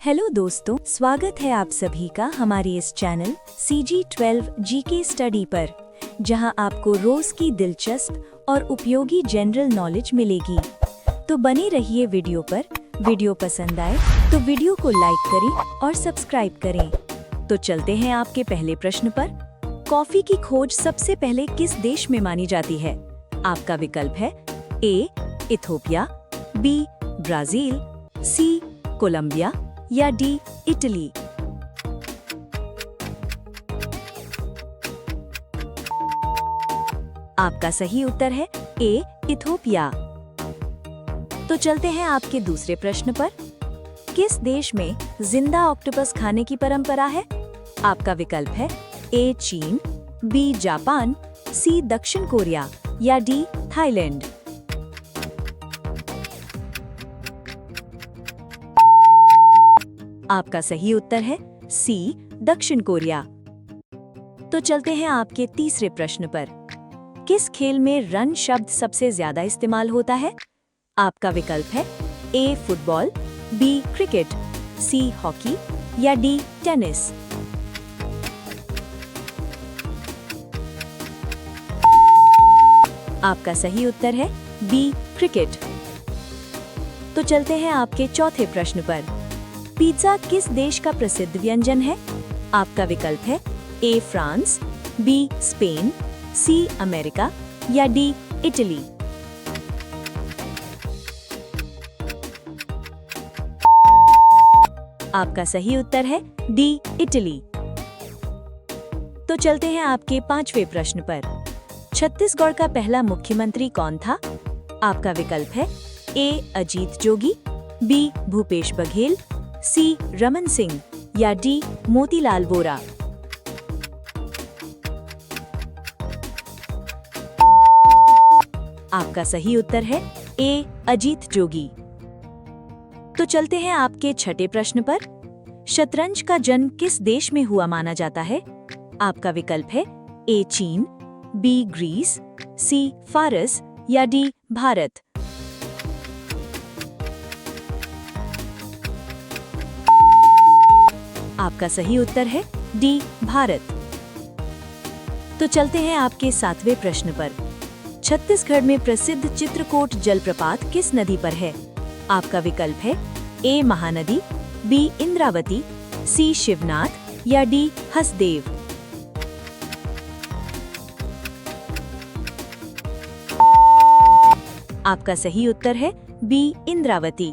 Hello दोस्तों, स्वागत है आप सभी का हमारे इस चैनल CG12 GK स्टडी पर, जहां आपको रोज की दिलचस्प और उपयोगी जनरल नॉलेज मिलेगी। तो बने रहिए वीडियो पर। वीडियो पसंद आए तो वीडियो को लाइक करें और सब्सक्राइब करें। तो चलते हैं आपके पहले प्रश्न पर। कॉफी की खोज सबसे पहले किस देश में मानी जाती है? आपका विकल्प है A Ethiopia, B Brazil, C Colombia या D इटली। आपका सही उत्तर है A इथोपिया। तो चलते हैं आपके दूसरे प्रश्न पर। किस देश में जिंदा ऑक्टोपस खाने की परंपरा है? आपका विकल्प है A चीन, B जापान, C दक्षिण कोरिया या D थाईलैंड। आपका सही उत्तर है C दक्षिण कोरिया। तो चलते हैं आपके तीसरे प्रश्न पर। किस खेल में रन शब्द सबसे ज्यादा इस्तेमाल होता है? आपका विकल्प है A football, B cricket, C hockey या D टेनिस। आपका सही उत्तर है B क्रिकेट। तो चलते हैं आपके चौथे प्रश्न पर। पिज्जा किस देश का प्रसिद्ध व्यंजन है? आपका विकल्प है A France, B Spain, C America या D इटली। आपका सही उत्तर है D इटली। तो चलते हैं आपके पांचवें प्रश्न पर। छत्तीसगढ़ का पहला मुख्यमंत्री कौन था? आपका विकल्प है A Ajit Jogi, B Bhupesh Baghel, C Raman Singh या D मोतीलाल वोरा। आपका सही उत्तर है A अजीत जोगी। तो चलते हैं आपके छठे प्रश्न पर। शतरंज का जन्म किस देश में हुआ माना जाता है? आपका विकल्प है A चीन, B ग्रीस, C फारस या D भारत। आपका सही उत्तर है D भारत। तो चलते हैं आपके सातवें प्रश्न पर। छत्तीसगढ़ में प्रसिद्ध चित्रकोट जलप्रपात किस नदी पर है? आपका विकल्प है A Mahanadi, B Indravati, C Shivnath या D हसदेव। आपका सही उत्तर है B इंद्रावती।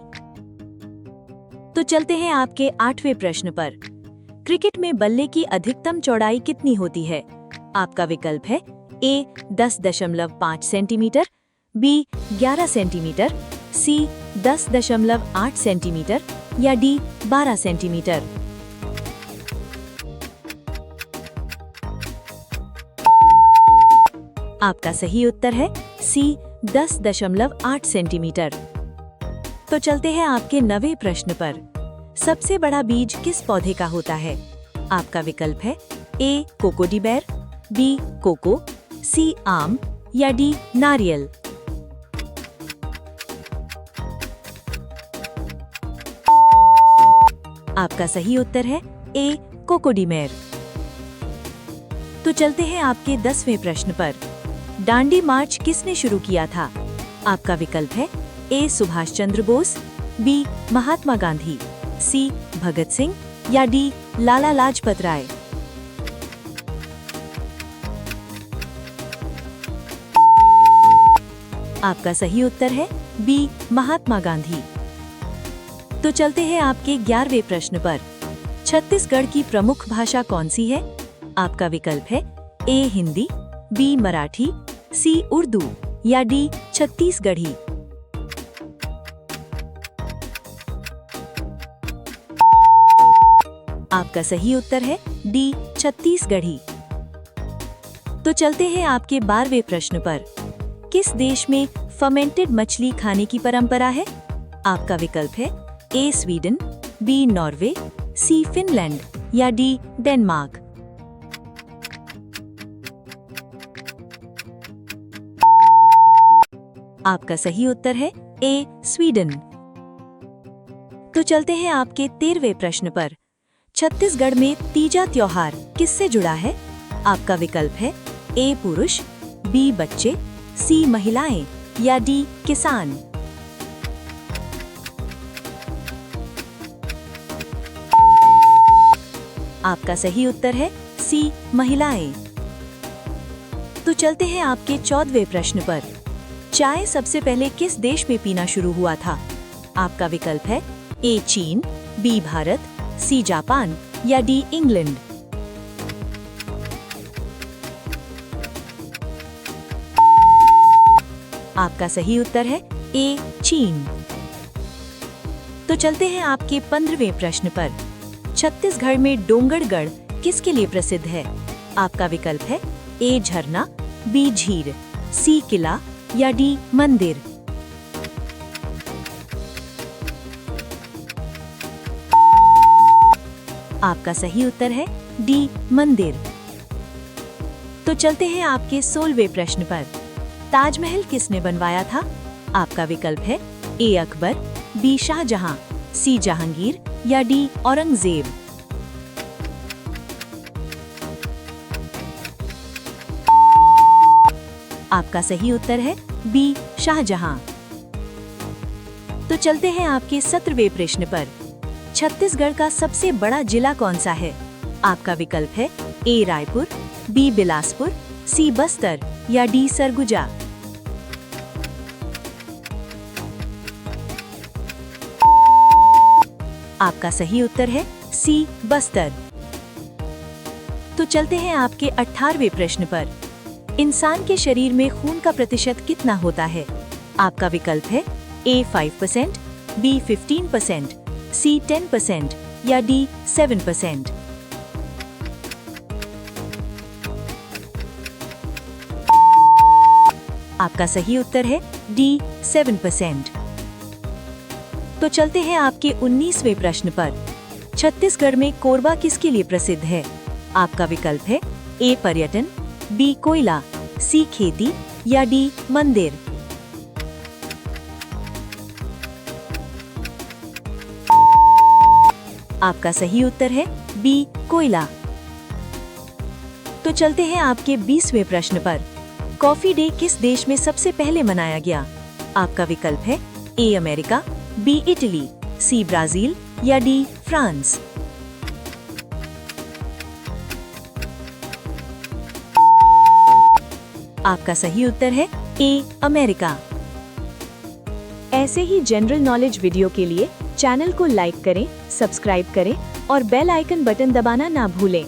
तो चलते हैं आपके आठवें प्रश्न पर। क्रिकेट में बल्ले की अधिकतम चौड़ाई कितनी होती है? आपका विकल्प है A 10.5 centimetre, B 11 centimetre, C 10.8 centimetre या D 12 सेंटीमीटर। आपका सही उत्तर है C 10.8 सेंटीमीटर। तो चलते हैं आपके 9वें प्रश्न पर। सबसे बड़ा बीज किस पौधे का होता है? आपका विकल्प है A कोकोडीबेर, B कोको, C आम या D नारियल। आपका सही उत्तर है A कोकोडीमेर। तो चलते हैं आपके 10वें प्रश्न पर। दांडी मार्च किसने शुरू किया था? आपका विकल्प है A Subhash Chandra Bose, B Mahatma Gandhi, C Bhagat Singh या D लाला लाजपत राय। आपका सही उत्तर है B महात्मा गांधी। तो चलते हैं आपके 11वें प्रश्न पर। छत्तीसगढ़ की प्रमुख भाषा कौन सी है? आपका विकल्प है A Hindi, B Marathi, C Urdu या D छत्तीसगढ़ी। आपका सही उत्तर है D छत्तीसगढ़ी। तो चलते हैं आपके 12वें प्रश्न पर। किस देश में फर्मेंटेड मछली खाने की परंपरा है? आपका विकल्प है A Sweden, B Norway, C Finland या D डेनमार्क। आपका सही उत्तर है A स्वीडन। तो चलते हैं आपके 13वें प्रश्न पर। छत्तीसगढ़ में तीजा त्योहार किससे जुड़ा है? आपका विकल्प है ए पुरुष, बी बच्चे, सी महिलाएं या डी किसान। आपका सही उत्तर है सी महिलाएं। तो चलते हैं आपके 14वें प्रश्न पर। चाय सबसे पहले किस देश में पीना शुरू हुआ था? आपका विकल्प है ए चीन, बी भारत, सी जापान या डी इंग्लैंड। आपका सही उत्तर है ए चीन। तो चलते हैं आपके 15वें प्रश्न पर। छत्तीसगढ़ में डोंगरगढ़ किसके लिए प्रसिद्ध है? आपका विकल्प है ए झरना, बी झील, सी किला या डी मंदिर। आपका सही उत्तर है डी मंदिर। तो चलते हैं आपके 16वें प्रश्न पर। ताजमहल किसने बनवाया था? आपका विकल्प है ए अकबर, बी शाहजहां, सी जहांगीर या डी औरंगजेब। आपका सही उत्तर है बी शाहजहां। तो चलते हैं आपके 17वें प्रश्न पर। छत्तीसगढ़ का सबसे बड़ा जिला कौन सा है? आपका विकल्प है ए रायपुर, बी बिलासपुर, सी बस्तर या डी सरगुजा। आपका सही उत्तर है सी बस्तर। तो चलते हैं आपके 18वें प्रश्न पर। इंसान के शरीर में खून का प्रतिशत कितना होता है? आपका विकल्प है ए 5%, बी 15%, सी 10% या डी 7%। आपका सही उत्तर है डी 7%। तो चलते हैं आपके 19वें प्रश्न पर। छत्तीसगढ़ में कोरबा किसके लिए प्रसिद्ध है? आपका विकल्प है ए पर्यटन, बी कोयला, सी खेती या डी मंदिर। आपका सही उत्तर है बी कोयला। तो चलते हैं आपके 20वें प्रश्न पर। कॉफी डे किस देश में सबसे पहले मनाया गया? आपका विकल्प है A America, B Italy, C Brazil या डी फ्रांस। आपका सही उत्तर है ए अमेरिका। ऐसे ही जनरल नॉलेज वीडियो के लिए चैनल को लाइक करें, सब्सक्राइब करें और बेल आइकन बटन दबाना ना भूलें।